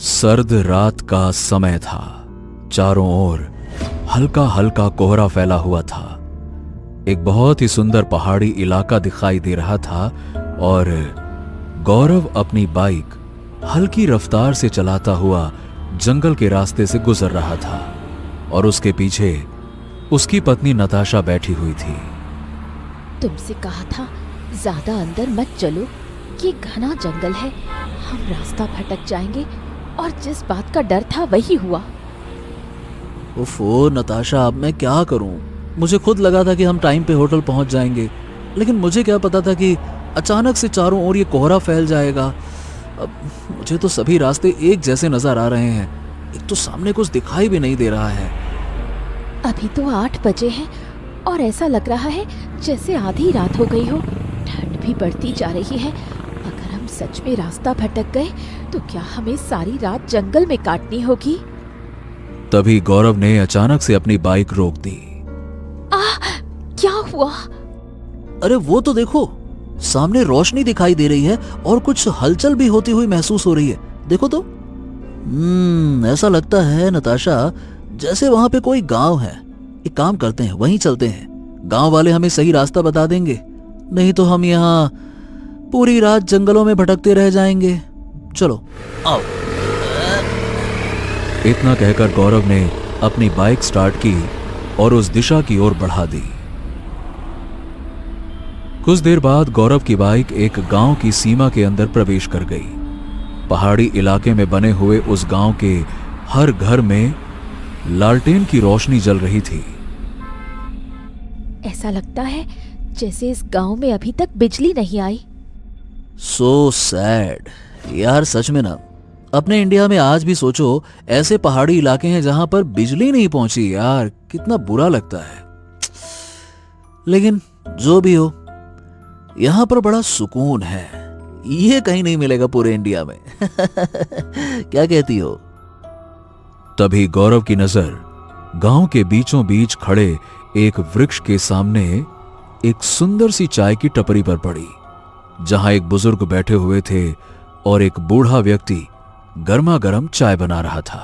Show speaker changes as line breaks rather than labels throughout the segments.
सर्द रात का समय था। चारों ओर हल्का हल्का कोहरा फैला हुआ था। एक बहुत ही सुंदर पहाड़ी इलाका दिखाई दे रहा था और गौरव अपनी बाइक हल्की रफ्तार से चलाता हुआ जंगल के रास्ते से गुजर रहा था और उसके पीछे उसकी पत्नी नताशा बैठी हुई थी।
तुमसे कहा था ज्यादा अंदर मत चलो, ये घना जंगल है, हम रास्ता भटक जाएंगे। और जिस बात का डर था वही हुआ।
ओफो नताशा, अब मैं क्या करूं? मुझे खुद लगा था कि हम टाइम पे होटल पहुंच जाएंगे, लेकिन मुझे क्या पता था कि अचानक से चारों ओर ये कोहरा फैल जाएगा। अब मुझे तो सभी रास्ते एक जैसे नजर आ रहे हैं, एक तो सामने कुछ दिखाई भी नहीं दे रहा है।
अभी तो 8 बजे हैं और ऐसा लग रहा है जैसे आधी रात हो गई हो। ठंड भी बढ़ती जा रही है। अगर हम सच में रास्ता भटक गए तो क्या हमें सारी रात जंगल में काटनी होगी?
तभी गौरव ने अचानक से अपनी बाइक रोक दी।
क्या हुआ?
अरे वो तो देखो, सामने रोशनी दिखाई दे रही है और कुछ हलचल भी होती हुई महसूस हो रही है। देखो तो। ऐसा लगता है नताशा जैसे वहां पे कोई गांव है। एक काम करते हैं, वहीं चलते हैं। गांव वाले हमें सही रास्ता बता देंगे, नहीं तो हम यहाँ पूरी रात जंगलों में भटकते रह जाएंगे। चलो आओ।
इतना कहकर गौरव ने अपनी बाइक स्टार्ट की और उस दिशा की ओर बढ़ा दी। कुछ देर बाद गौरव की बाइक एक गांव की सीमा के अंदर प्रवेश कर गई। पहाड़ी इलाके में बने हुए उस गांव के हर घर में लालटेन की रोशनी जल रही थी।
ऐसा लगता है जैसे इस गांव में अभी तक बिजली नहीं आई।
सो सैड यार, सच में ना। अपने इंडिया में आज भी सोचो, ऐसे पहाड़ी इलाके हैं जहां पर बिजली नहीं पहुंची। यार कितना बुरा लगता है। लेकिन जो भी हो, यहां पर बड़ा सुकून है। ये कहीं नहीं मिलेगा पूरे इंडिया में। क्या कहती हो?
तभी गौरव की नजर गांव के बीचों बीच खड़े एक वृक्ष के सामने एक सुंदर सी चाय की टपरी पर पड़ी, जहां एक बुजुर्ग बैठे हुए थे और एक बूढ़ा व्यक्ति गर्मा गर्म चाय बना रहा था।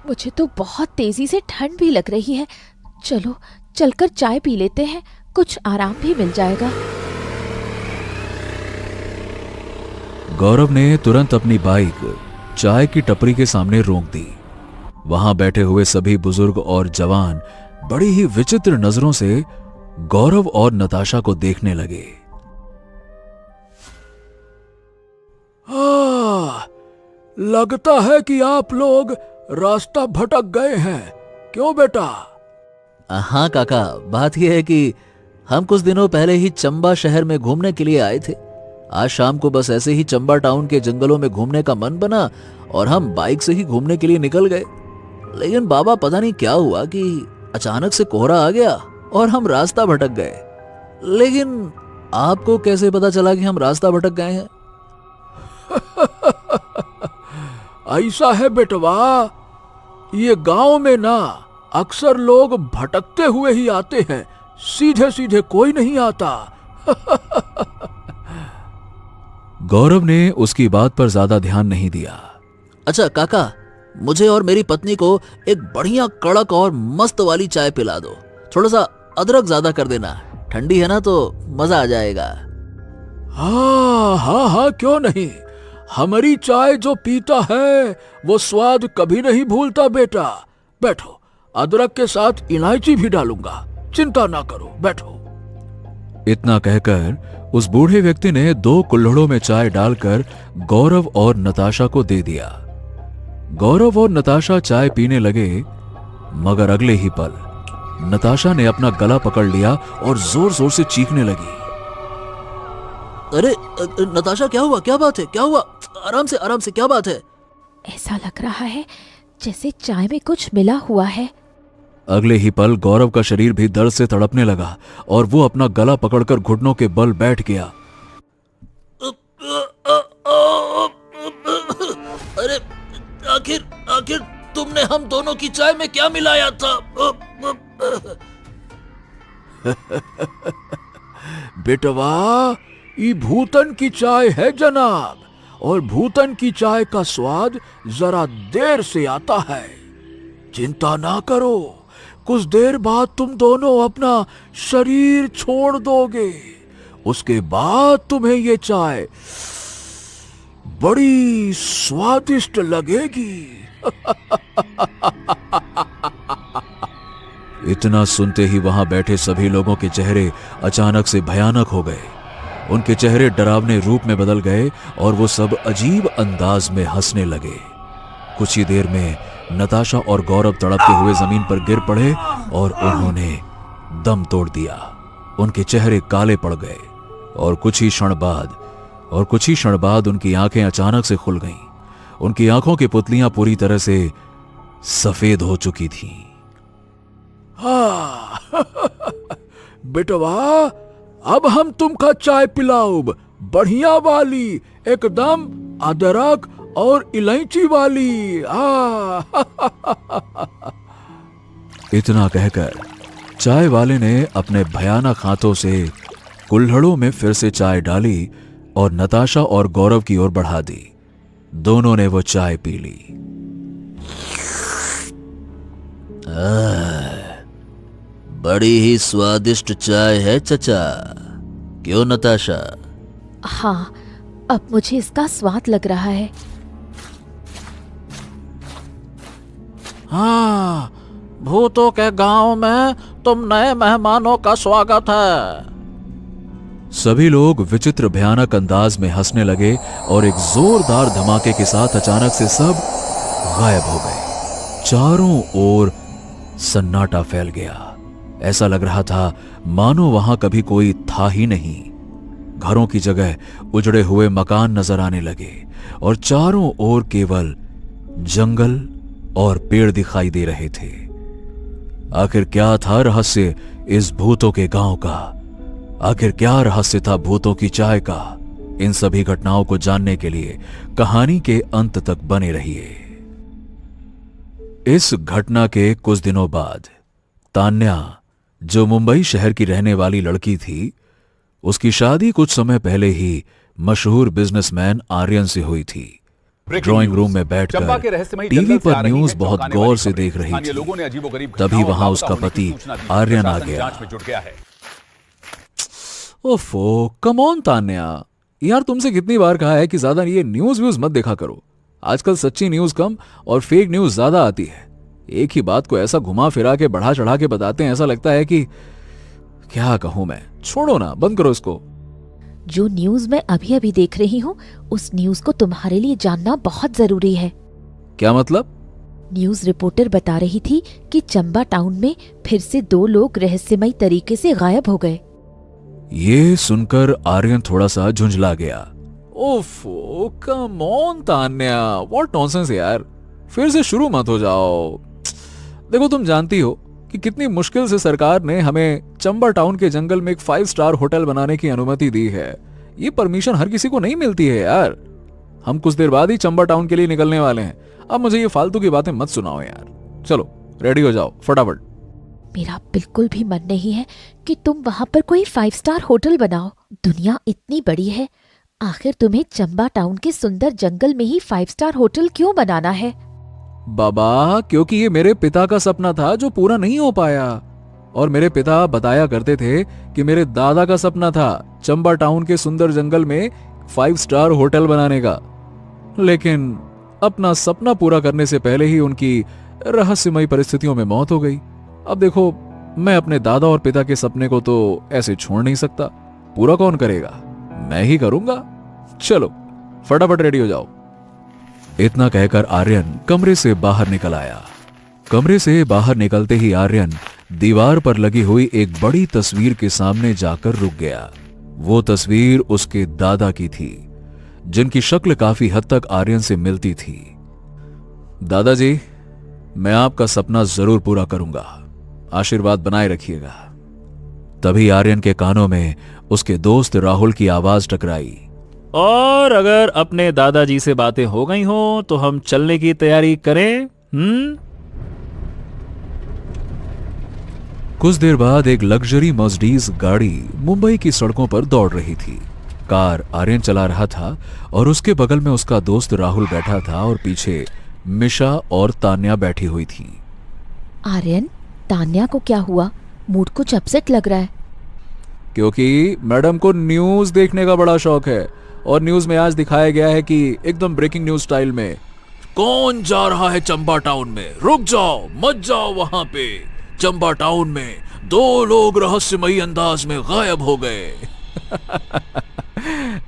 मुझे तो बहुत तेजी से ठंड भी लग रही है। चलो चलकर चाय पी लेते हैं, कुछ आराम भी मिल जाएगा।
गौरव ने तुरंत अपनी बाइक चाय की टपरी के सामने रोक दी। वहां बैठे हुए सभी बुजुर्ग और जवान बड़ी ही विचित्र नजरों से गौरव और नताशा को देखने लगे।
लगता है कि आप लोग रास्ता भटक गए हैं, क्यों बेटा?
हाँ काका, बात यह है कि हम कुछ दिनों पहले ही चंबा शहर में घूमने के लिए आए थे। आज शाम को बस ऐसे ही चंबा टाउन के जंगलों में घूमने का मन बना और हम बाइक से ही घूमने के लिए निकल गए। लेकिन बाबा पता नहीं क्या हुआ कि अचानक से कोहरा आ गया और हम रास्ता भटक गए। लेकिन आपको कैसे पता चला कि हम रास्ता भटक गए हैं?
ऐसा है बेटवा, ये गांव में ना अक्सर लोग भटकते हुए ही आते हैं, सीधे सीधे कोई नहीं आता।
गौरव ने उसकी बात पर ज्यादा ध्यान नहीं दिया।
अच्छा काका, मुझे और मेरी पत्नी को एक बढ़िया कड़क और मस्त वाली चाय पिला दो। थोड़ा सा अदरक ज्यादा कर देना, ठंडी है ना तो मजा आ जाएगा।
हाँ हाँ हाँ, क्यों नहीं। हमारी चाय जो पीता है वो स्वाद कभी नहीं भूलता बेटा। बैठो, अदरक के साथ इलायची भी डालूंगा, चिंता ना करो, बैठो।
इतना कहकर उस बूढ़े व्यक्ति ने 2 कुल्हड़ों में चाय डालकर गौरव और नताशा को दे दिया। गौरव और नताशा चाय पीने लगे, मगर अगले ही पल नताशा ने अपना गला पकड़ लिया और जोर जोर से चीखने लगी।
अरे नताशा, क्या हुआ? क्या बात है? क्या हुआ? आराम से, क्या बात है?
ऐसा लग रहा है जैसे चाय में कुछ मिला हुआ है।
अगले ही पल गौरव का शरीर भी दर्द से तड़पने लगा और वो अपना गला पकड़कर घुटनों के बल बैठ गया।
अरे आखिर तुमने हम दोनों की चाय में क्या मिलाया था?
बेटवा, ये भूतन की चाय है जनाब, और भूतन की चाय का स्वाद जरा देर से आता है। चिंता ना करो, कुछ देर बाद तुम दोनों अपना शरीर छोड़ दोगे। उसके बाद तुम्हें ये चाय बड़ी स्वादिष्ट लगेगी।
इतना सुनते ही वहां बैठे सभी लोगों के चेहरे अचानक से भयानक हो गए। उनके चेहरे डरावने रूप में बदल गए और वो सब अजीब अंदाज में हंसने लगे। कुछ ही देर में नताशा और गौरव तड़पते हुए जमीन पर गिर पड़े और उन्होंने दम तोड़ दिया। उनके चेहरे काले पड़ गए और कुछ ही क्षण बाद उनकी आंखें अचानक से खुल गईं। उनकी आंखों की पुतलियां पूरी तरह से सफेद हो चुकी थीं।
हाँ बेटवा, अब हम तुमका चाय पिलाऊब, बढ़िया वाली, एकदम अदरक और इलायची वाली।
इतना कहकर चाय वाले ने अपने भयानक हाथों से कुल्हड़ों में फिर से चाय डाली और नताशा और गौरव की ओर बढ़ा दी। दोनों ने वो चाय पी ली।
बड़ी ही स्वादिष्ट चाय है चचा, क्यों नताशा?
हाँ, अब मुझे इसका स्वाद लग रहा है।
हाँ, भूतों के गांव में तुम नए मेहमानों का स्वागत है।
सभी लोग विचित्र भयानक अंदाज में हंसने लगे और एक जोरदार धमाके के साथ अचानक से सब गायब हो गए। चारों ओर सन्नाटा फैल गया। ऐसा लग रहा था मानो वहां कभी कोई था ही नहीं। घरों की जगह उजड़े हुए मकान नजर आने लगे और चारों ओर केवल जंगल और पेड़ दिखाई दे रहे थे। आखिर क्या था रहस्य इस भूतों के गांव का? आखिर क्या रहस्य था भूतों की चाय का? इन सभी घटनाओं को जानने के लिए कहानी के अंत तक बने रहिए। इस घटना के कुछ दिनों बाद तान्या, जो मुंबई शहर की रहने वाली लड़की थी, उसकी शादी कुछ समय पहले ही मशहूर बिजनेसमैन आर्यन से हुई थी। ड्राइंग रूम में बैठकर टीवी पर न्यूज बहुत गौर से देख रही थी। तभी वहां उसका पति आर्यन आ गया। ओफो, कम ऑन तान्या, यार तुमसे कितनी बार कहा है कि ज्यादा ये न्यूज व्यूज मत देखा करो। आजकल सच्ची न्यूज कम और फेक न्यूज ज्यादा आती है। एक ही बात को ऐसा घुमा फिरा के बढ़ा चढ़ा के बताते हैं, ऐसा लगता है कि क्या कहूं मैं। छोड़ो ना, बंद करो इसको।
जो न्यूज मैं अभी अभी देख रही हूँ, उस न्यूज को तुम्हारे लिए जानना बहुत जरूरी है।
क्या मतलब?
न्यूज रिपोर्टर बता रही थी कि चंबा टाउन में फिर से 2 लोग रहस्यमयी तरीके से गायब हो गए।
ये सुनकर आर्यन थोड़ा सा झुंझला गया। ओफो, come on Tanya, what nonsense यार, फिर से शुरू मत हो जाओ। देखो, तुम जानती हो कि कितनी मुश्किल से सरकार ने हमें चंबा टाउन के जंगल में एक 5 स्टार होटल बनाने की अनुमति दी है। ये परमिशन हर किसी को नहीं मिलती है यार। हम कुछ देर बाद ही चंबा टाउन के लिए निकलने वाले हैं। अब मुझे ये फालतू की बातें मत सुनाओ यार। चलो रेडी हो जाओ फटाफट।
मेरा बिल्कुल भी मन नहीं है कि तुम वहां पर कोई 5 स्टार होटल बनाओ। दुनिया इतनी बड़ी है, आखिर तुम्हें चंबा टाउन के सुंदर जंगल में ही 5 स्टार होटल क्यों बनाना है?
बाबा, क्योंकि ये मेरे पिता का सपना था जो पूरा नहीं हो पाया। और मेरे पिता बताया करते थे कि मेरे दादा का सपना था चंबा टाउन के सुंदर जंगल में 5 स्टार होटल बनाने का। लेकिन अपना सपना पूरा करने से पहले ही उनकी रहस्यमयी परिस्थितियों में मौत हो गई। अब देखो, मैं अपने दादा और पिता के सपने को तो ऐसे छोड़ नहीं सकता। पूरा कौन करेगा? मैं ही करूंगा। चलो फटाफट रेडी हो जाओ। इतना कहकर आर्यन कमरे से बाहर निकल आया। कमरे से बाहर निकलते ही आर्यन दीवार पर लगी हुई एक बड़ी तस्वीर के सामने जाकर रुक गया। वो तस्वीर उसके दादा की थी, जिनकी शक्ल काफी हद तक आर्यन से मिलती थी। दादाजी, मैं आपका सपना जरूर पूरा करूंगा, आशीर्वाद बनाए रखिएगा। तभी आर्यन के कानों में उसके दोस्त राहुल की आवाज टकराई।
और अगर अपने दादाजी से बातें हो गई हो तो हम चलने की तैयारी करें?
कुछ देर बाद एक लग्जरी मर्सिडीज गाड़ी मुंबई की सड़कों पर दौड़ रही थी। कार आर्यन चला रहा था और उसके बगल में उसका दोस्त राहुल बैठा था और पीछे मिशा और तान्या बैठी हुई थी।
आर्यन, तान्या को क्या हुआ? मूड कुछ अपसेट लग रहा है।
क्योंकि मैडम को न्यूज देखने का बड़ा शौक है और न्यूज में आज दिखाया गया है कि एकदम ब्रेकिंग न्यूज स्टाइल में,
कौन जा रहा है चंबा टाउन में? रुक जाओ, मत जाओ वहां पे। चंबा टाउन में 2 लोग रहस्यमयी अंदाज में गायब हो गए।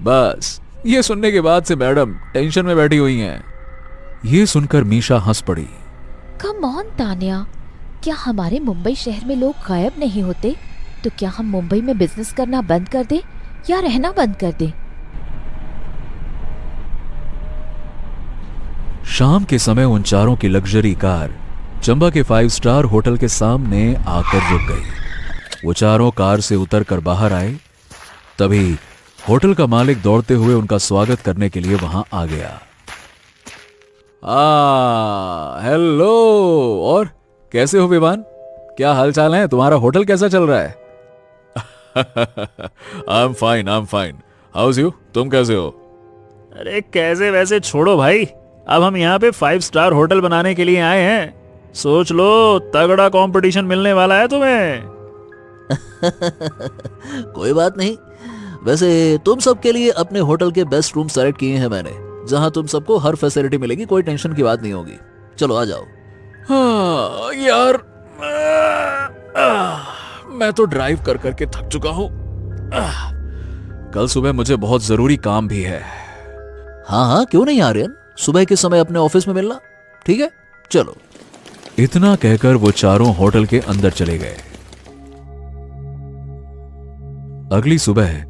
बस ये सुनने के बाद से मैडम टेंशन में बैठी हुई हैं। ये सुनकर मीशा हंस पड़ी।
कम ऑन तान्या, क्या हमारे मुंबई शहर में लोग गायब नहीं होते? तो क्या हम मुंबई में बिजनेस करना बंद कर दें या रहना बंद कर दें?
शाम के समय उन चारों की लग्जरी कार चंबा के 5 स्टार होटल के सामने आकर रुक गई। वो चारों कार से उतरकर बाहर आए। तभी होटल का मालिक दौड़ते हुए उनका स्वागत करने के लिए वहां आ गया। हेलो, और कैसे हो विवान? क्या हाल चाल है? तुम्हारा होटल कैसा चल रहा है?
I am fine. House you? तुम कैसे हो?
अरे कैसे वैसे छोड़ो भाई, अब हम यहाँ पे 5 स्टार होटल बनाने के लिए आए हैं। सोच लो, तगड़ा कंपटीशन मिलने वाला है तुम्हें।
कोई बात नहीं। वैसे तुम सबके लिए अपने होटल के बेस्ट रूम सेलेक्ट किए हैं मैंने, जहां तुम सबको हर फैसिलिटी मिलेगी, कोई टेंशन की बात नहीं होगी। चलो आ जाओ।
हाँ यार, मैं तो ड्राइव कर करके थक चुका हूँ।
कल सुबह मुझे बहुत जरूरी काम भी है।
हाँ हाँ, क्यों नहीं आर्यन, सुबह के समय अपने ऑफिस में मिलना। ठीक है, चलो।
इतना कहकर वो चारों होटल के अंदर चले गए। अगली सुबह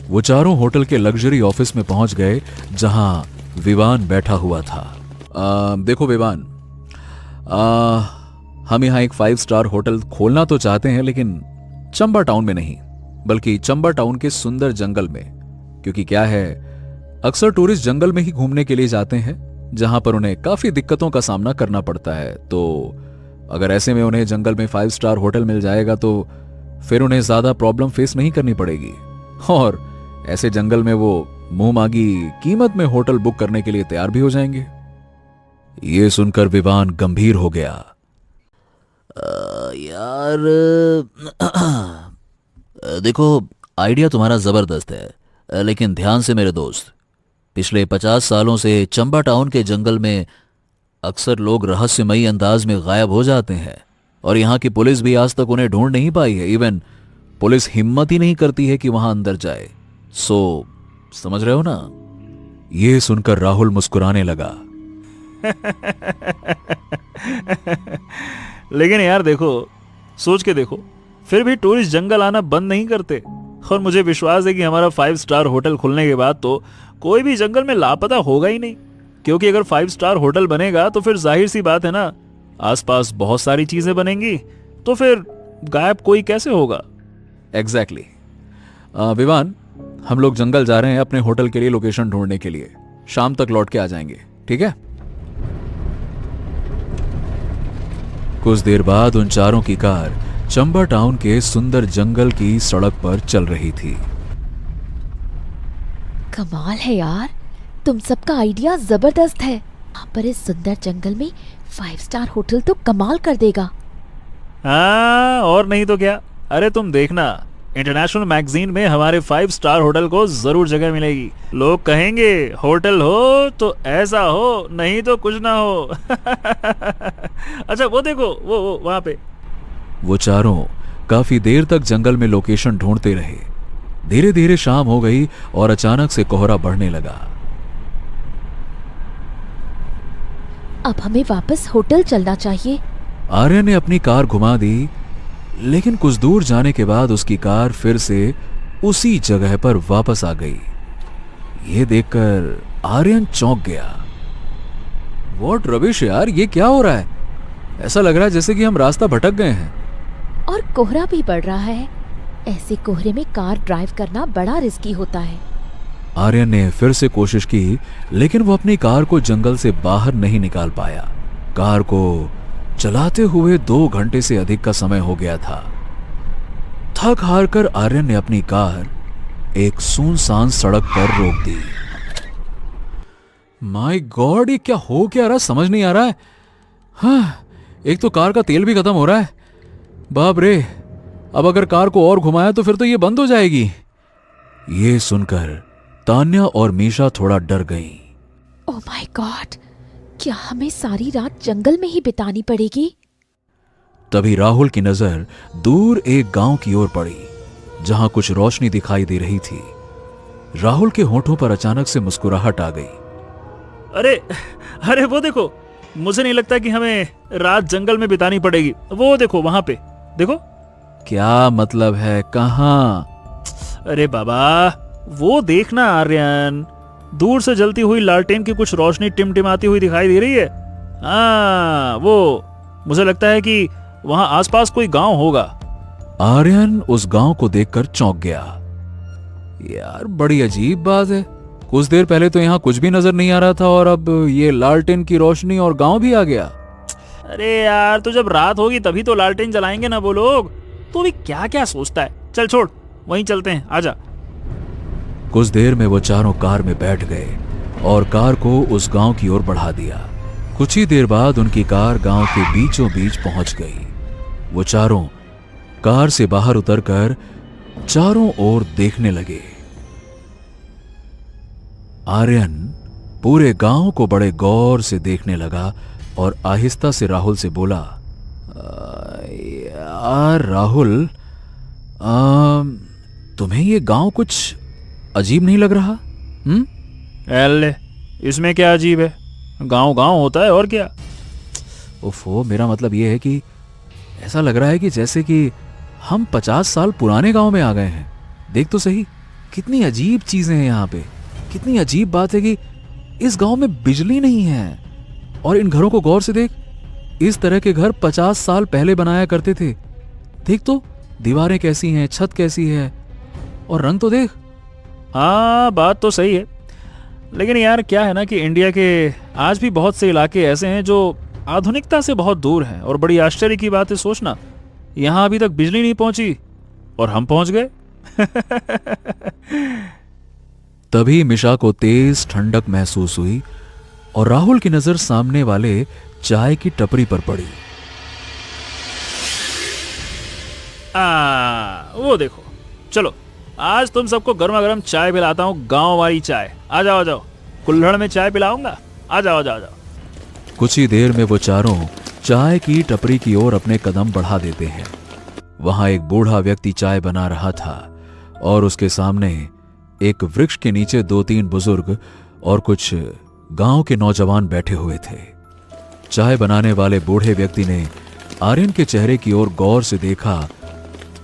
वो चारों होटल के लग्जरी ऑफिस में पहुंच गए जहां विवान बैठा हुआ था। देखो विवान, हम यहां एक 5 स्टार होटल खोलना तो चाहते हैं, लेकिन चंबा टाउन में नहीं, बल्कि चंबा टाउन के सुंदर जंगल में। क्योंकि क्या है, अक्सर टूरिस्ट जंगल में ही घूमने के लिए जाते हैं, जहां पर उन्हें काफी दिक्कतों का सामना करना पड़ता है। तो अगर ऐसे में उन्हें जंगल में 5 स्टार होटल मिल जाएगा तो फिर उन्हें ज्यादा प्रॉब्लम फेस नहीं करनी पड़ेगी, और ऐसे जंगल में वो मुंह मांगी कीमत में होटल बुक करने के लिए तैयार भी हो जाएंगे। ये सुनकर विवान गंभीर हो गया।
यार देखो, आइडिया तुम्हारा जबरदस्त है, लेकिन ध्यान से मेरे दोस्त, पिछले 50 सालों से चंबा टाउन के जंगल में अक्सर लोग रहस्यमयी अंदाज में गायब हो जाते हैं और यहाँ की पुलिस भी आज तक उन्हें ढूंढ नहीं पाई है। इवन पुलिस हिम्मत ही नहीं करती है कि वहां अंदर जाए। सो समझ रहे हो ना?
ये सुनकर राहुल मुस्कुराने लगा।
लेकिन यार देखो, सोच के देखो, फिर भी टूरिस्ट जंगल आना बंद नहीं करते। और मुझे विश्वास है कि हमारा 5 स्टार होटल खुलने के बाद तो कोई भी जंगल में लापता होगा ही नहीं। क्योंकि अगर 5 स्टार होटल बनेगा तो फिर जाहिर सी बात है ना, आसपास बहुत सारी चीजें बनेंगी, तो फिर गायब कोई कैसे होगा?
एग्जैक्टली। विवान, हम लोग जंगल जा रहे हैं अपने होटल के लिए लोकेशन ढूंढने के लिए। शाम तक लौट के आ जाएंगे, ठीक है? कुछ देर बाद उन चारों की कार चंबा टाउन के सुंदर जंगल की सड़क पर चल रही थी।
कमाल है यार, तुम सबका आइडिया जबरदस्त है। यहाँ पर इस सुंदर जंगल में 5 स्टार होटल तो कमाल कर देगा।
हाँ, और नहीं तो क्या। अरे तुम देखना, इंटरनेशनल मैगजीन में हमारे 5 स्टार होटल को जरूर जगह मिलेगी। लोग कहेंगे होटल हो तो ऐसा हो, नहीं तो कुछ ना हो। अच्छा वो देखो, वो वहां पे।
वो चारों काफी देर तक जंगल में लोकेशन ढूंढते रहे। धीरे धीरे शाम हो गई और अचानक से कोहरा बढ़ने लगा।
अब हमें वापस होटल चलना चाहिए।
आर्यन ने अपनी कार घुमा दी, लेकिन कुछ दूर जाने के बाद उसकी कार फिर से उसी जगह पर वापस आ गई। यह देखकर आर्यन चौंक गया। व्हाट रबिश यार, ये क्या हो रहा है? ऐसा लग रहा है जैसे कि हम रास्ता भटक गए हैं।
और कोहरा भी बढ़ रहा है। ऐसे कोहरे में कार ड्राइव करना बड़ा रिस्की होता है।
आर्यन ने फिर से कोशिश की, लेकिन वो अपनी कार को जंगल से बाहर नहीं निकाल पाया। कार को चलाते हुए 2 घंटे से अधिक का समय हो गया था। थक हार कर आर्यन ने अपनी कार एक सुनसान सड़क पर रोक दी। माय गॉड, ये क्या हो क्या रहा, समझ नहीं आ रहा है। हाँ, एक तो कार का तेल भी खत्म हो रहा है। बाप रे, अब अगर कार को और घुमाया तो फिर तो ये बंद हो जाएगी। ये सुनकर तान्या और मीशा थोड़ा डर गईं।
ओह माय गॉड, क्या हमें सारी रात जंगल में ही बितानी पड़ेगी?
तभी राहुल की नजर दूर एक गांव की ओर पड़ी, जहां कुछ रोशनी दिखाई दे रही थी। राहुल के होठों पर अचानक से मुस्कुराहट आ गई।
अरे अरे वो देखो, मुझे नहीं लगता कि हमें रात जंगल में बितानी पड़ेगी। वो देखो वहां पे, देखो।
क्या मतलब है, कहां?
अरे बाबा, वो देखना आर्यन, दूर से जलती हुई लालटेन की कुछ रोशनी टिमटिमाती हुई दिखाई दे रही है। हाँ, वो मुझे लगता है कि वहां आसपास कोई गांव होगा।
आर्यन उस गांव को देखकर चौंक गया। यार, बड़ी अजीब बात है, कुछ देर पहले तो यहां कुछ भी नजर नहीं आ रहा था और अब ये लालटेन की रोशनी और गांव भी आ गया।
अरे यार, तो जब रात होगी तभी तो लालटेन जलाएंगे ना वो लोग। तो भी क्या क्या सोचता है। चल छोड़, वहीं चलते हैं, आजा।
कुछ देर में वो चारों कार में बैठ गए और कार को उस गांव की ओर बढ़ा दिया। कुछ ही देर बाद उनकी कार गांव के बीचों बीच पहुंच गई। वो चारों कार से बाहर उतरकर चारों ओर देखने लगे। आर्यन पूरे गांव को बड़े गौर से देखने लगा और आहिस्ता से राहुल से बोला, यार राहुल, तुम्हें ये गांव कुछ अजीब नहीं लग रहा?
एले, इसमें क्या अजीब है? गांव गांव होता है, और क्या।
ओफो, मेरा मतलब ये है कि ऐसा लग रहा है कि जैसे कि हम 50 साल पुराने गांव में आ गए हैं। देख तो सही, कितनी अजीब चीजें हैं यहाँ पे। कितनी अजीब बात है कि इस गांव में बिजली नहीं है। और इन घरों को गौर से देख, इस तरह के घर 50 साल पहले बनाया करते थे। देख तो, दीवारें कैसी हैं, छत कैसी है, और रंग तो देख।
हाँ, बात तो सही है, लेकिन यार क्या है ना कि इंडिया के आज भी बहुत से इलाके ऐसे हैं जो आधुनिकता से बहुत दूर हैं। और बड़ी आश्चर्य की बात है, सोचना, यहाँ अभी तक बिजली नहीं पहुंची और हम पहुंच गए।
तभी मिशा को तेज ठंडक महसूस हुई और राहुल की नजर सामने वाले चाय की टपरी पर पड़ी।
वो देखो, चलो आज तुम सबको गर्मा गर्म चाय पिलाता हूँ, गांव वाली चाय। आ जाओ आ जाओ, कुल्हड़ में चाय पिलाऊंगा। आ जाओ आ जाओ आ जाओ।
कुछ ही देर में वो चारों चाय की टपरी की ओर अपने कदम बढ़ा देते हैं। वहां एक बूढ़ा व्यक्ति चाय बना रहा था और उसके सामने एक वृक्ष के नीचे 2-3 बुजुर्ग और कुछ गांव के नौजवान बैठे हुए थे। चाय बनाने वाले बूढ़े व्यक्ति ने आर्यन के चेहरे की ओर गौर से देखा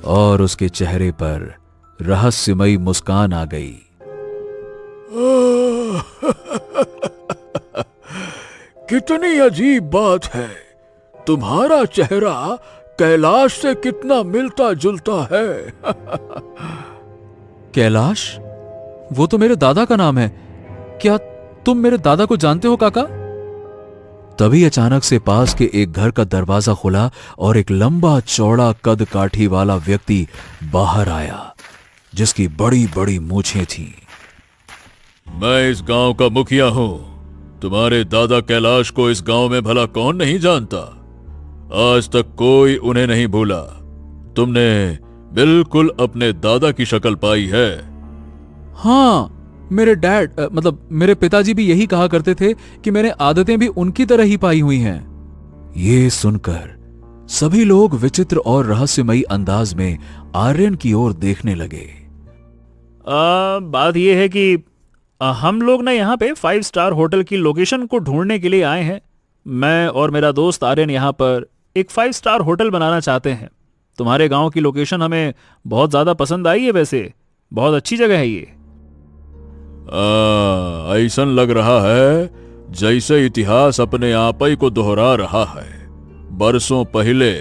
और उसके चेहरे पर रहस्यमयी मुस्कान आ गई।
कितनी अजीब बात है, तुम्हारा चेहरा कैलाश से कितना मिलता जुलता है।
कैलाश? वो तो मेरे दादा का नाम है। क्या तुम मेरे दादा को जानते हो काका? तभी अचानक से पास के एक घर का दरवाजा खुला और एक लंबा चौड़ा कद काठी वाला व्यक्ति बाहर आया, जिसकी बड़ी बड़ी मूछें थीं।
मैं इस गांव का मुखिया हूं। तुम्हारे दादा कैलाश को इस गांव में भला कौन नहीं जानता। आज तक कोई उन्हें नहीं भूला। तुमने बिल्कुल अपने दादा की शक्ल पाई है।
हाँ, मेरे डैड मतलब मेरे पिताजी भी यही कहा करते थे कि मैंने आदतें भी उनकी तरह ही पाई हुई हैं। ये सुनकर सभी लोग विचित्र और रहस्यमयी अंदाज में आर्यन की ओर देखने लगे।
बात यह है कि हम लोग ना यहाँ पे 5 स्टार होटल की लोकेशन को ढूंढने के लिए आए हैं। मैं और मेरा दोस्त आर्यन यहाँ पर एक 5 स्टार होटल बनाना चाहते हैं। तुम्हारे गांव की लोकेशन हमें बहुत ज्यादा पसंद आई है। वैसे बहुत अच्छी जगह है ये।
ऐसन लग रहा है जैसे इतिहास अपने आप ही को दोहरा रहा है। बरसों पहले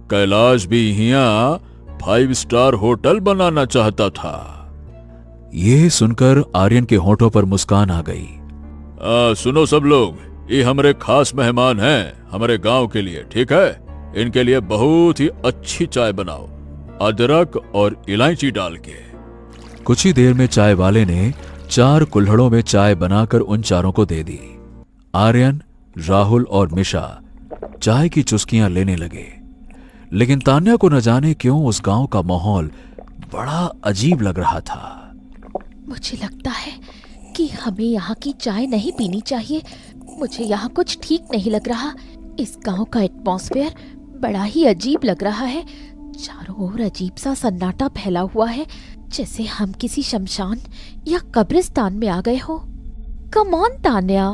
कैलाश भी यहाँ 5 स्टार होटल बनाना चाहता था।
ये सुनकर आर्यन के होठों पर मुस्कान आ गई।
सुनो सब लोग, ये हमारे खास मेहमान हैं हमारे गांव के लिए, ठीक है? इनके लिए बहुत ही अच्छी चाय बनाओ, अदरक और इलायची डाल के।
कुछ ही देर में चाय वाले ने 4 कुल्हड़ों में चाय बनाकर उन चारों को दे दी। आर्यन, राहुल और मिशा चाय की चुस्कियां लेने लगे, लेकिन तान्या को न जाने क्यों उस गांव का माहौल बड़ा अजीब लग रहा था।
मुझे लगता है कि हमें यहाँ की चाय नहीं पीनी चाहिए। मुझे यहाँ कुछ ठीक नहीं लग रहा। इस गांव का एटमॉस्फेयर बड़ा ही अजीब लग रहा है। चारों ओर अजीब सा सन्नाटा फैला हुआ है, जैसे हम किसी शमशान या कब्रिस्तान में आ गए हो। कम ऑन तान्या,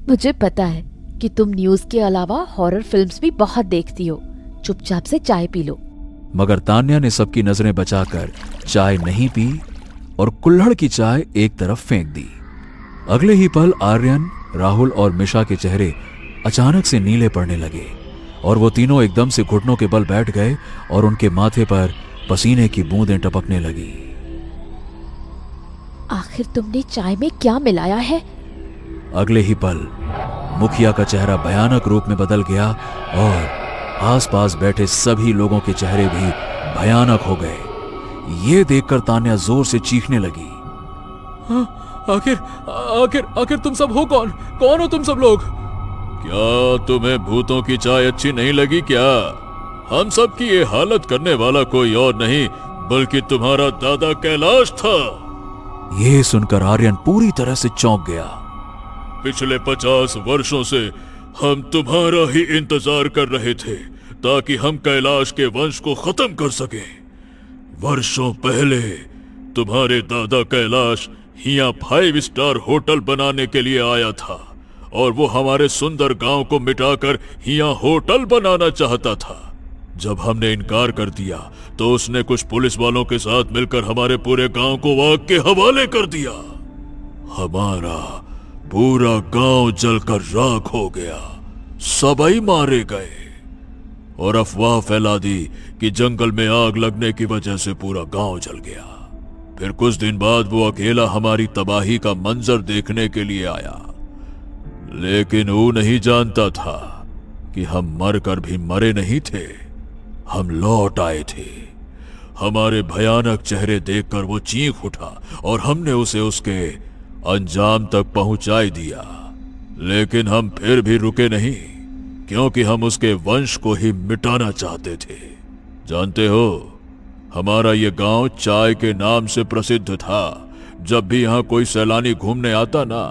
मुझे पता है कि तुम न्यूज़ के अलावा हॉरर फिल्म्स भी बहुत देखती हो। चुपचाप से चाय पी लो।
मगर तान्या ने सबकी नजरें बचाकर चाय नहीं पी और कुल्हड़ की चाय एक तरफ फेंक दी। अगले ही पल आर्यन, राहुल और मिशा के चेहरे अचानक से नीले पड़ने लगे और वो तीनों एकदम से घुटनों के बल बैठ गए और उनके माथे पर पसीने की बूंदें टपकने लगी।
आखिर तुमने चाय में क्या मिलाया है?
अगले ही पल मुखिया का चेहरा भयानक रूप में बदल गया और आसपास बैठे सभी लोगों के चेहरे भी भयानक हो गए। ये देखकर तान्या जोर से चीखने लगी।
आखिर आखिर आखिर तुम सब हो कौन? कौन हो तुम सब लोग? क्या तुम्हें भूतों की चाय अच्छी नहीं लगी क्या? हम सब की ये हालत करने वाला कोई और नहीं बल्कि तुम्हारा दादा कैलाश था।
ये सुनकर आर्यन पूरी तरह से चौंक गया।
पिछले 50 वर्षों से हम तुम्हारा ही इंतजार कर रहे थे ताकि हम कैलाश के वंश को खत्म कर सके। वर्षों पहले तुम्हारे दादा कैलाश यहाँ 5 स्टार होटल बनाने के लिए आया था और वो हमारे सुंदर गांव को मिटाकर यहाँ होटल बनाना चाहता था। जब हमने इनकार कर दिया तो उसने कुछ पुलिस वालों के साथ मिलकर हमारे पूरे गांव को आग के हवाले कर दिया। हमारा पूरा गांव जलकर राख हो गया, सबई मारे गए और अफवाह फैला दी कि जंगल में आग लगने की वजह से पूरा गांव जल गया। फिर कुछ दिन बाद वो अकेला हमारी तबाही का मंजर देखने के लिए आया, लेकिन वो नहीं जानता था कि हम मरकर भी मरे नहीं थे, हम लौट आए थे। हमारे भयानक चेहरे देखकर वो चीख उठा और हमने उसे उसके अंजाम तक पहुंचाई दिया। लेकिन हम फिर भी रुके नहीं, क्योंकि हम उसके वंश को ही मिटाना चाहते थे। जानते हो, हमारा ये गांव चाय के नाम से प्रसिद्ध था। जब भी यहाँ कोई सैलानी घूमने आता ना,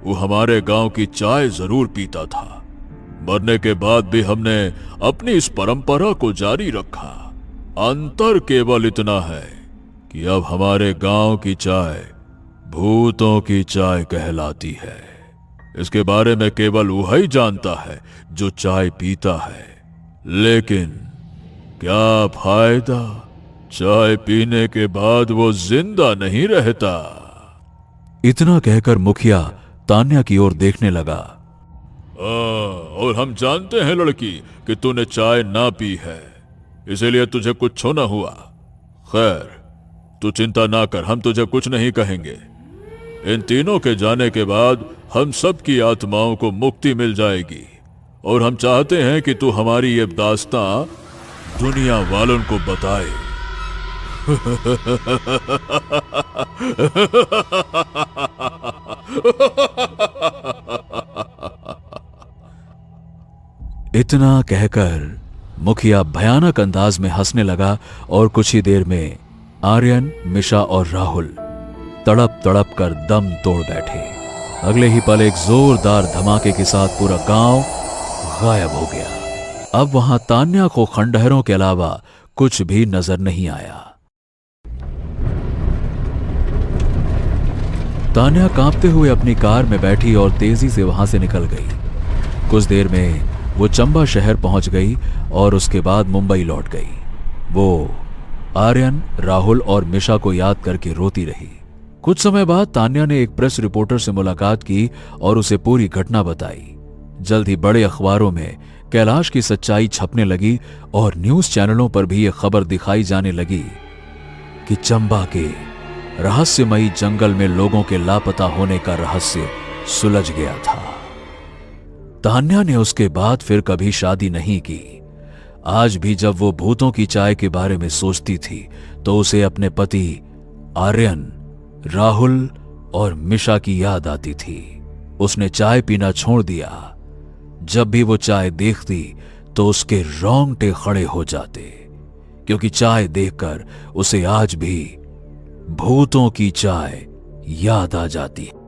वो हमारे गांव की चाय जरूर पीता था। मरने के बाद भी हमने अपनी इस परंपरा को जारी रखा। अंतर केवल इतना है कि अब हमारे गांव की चाय भूतों की चाय कहलाती है। इसके बारे में केवल वही जानता है जो चाय पीता है। लेकिन क्या फायदा, चाय पीने के बाद वो जिंदा नहीं रहता।
इतना कहकर मुखिया तान्या की ओर देखने लगा।
और हम जानते हैं लड़की कि तूने चाय ना पी है, इसीलिए तुझे कुछ ना हुआ। खैर, तू चिंता ना कर, हम तुझे कुछ नहीं कहेंगे। इन तीनों के जाने के बाद हम सब की आत्माओं को मुक्ति मिल जाएगी और हम चाहते हैं कि तू हमारी ये दास्तां दुनिया वालों को बताए।
इतना कहकर मुखिया भयानक अंदाज में हंसने लगा और कुछ ही देर में आर्यन, मिशा और राहुल तड़प तड़प कर दम तोड़ बैठे। अगले ही पल एक जोरदार धमाके के साथ पूरा गांव गायब हो गया। अब वहां तान्या को खंडहरों के अलावा कुछ भी नजर नहीं आया। तान्या कांपते हुए अपनी कार में बैठी और तेजी से वहां से निकल गई। कुछ देर में वो चंबा शहर पहुंच गई और उसके बाद मुंबई लौट गई। वो आर्यन, राहुल और मिशा को याद करके रोती रही। कुछ समय बाद तान्या ने एक प्रेस रिपोर्टर से मुलाकात की और उसे पूरी घटना बताई। जल्द ही बड़े अखबारों में कैलाश की सच्चाई छपने लगी और न्यूज चैनलों पर भी यह खबर दिखाई जाने लगी कि चंबा के रहस्यमयी जंगल में लोगों के लापता होने का रहस्य सुलझ गया था। तान्या ने उसके बाद फिर कभी शादी नहीं की। आज भी जब वो भूतों की चाय के बारे में सोचती थी तो उसे अपने पति आर्यन, राहुल और मिशा की याद आती थी। उसने चाय पीना छोड़ दिया। जब भी वो चाय देखती तो उसके रोंगटे खड़े हो जाते, क्योंकि चाय देखकर उसे आज भी भूतों की चाय याद आ जाती है।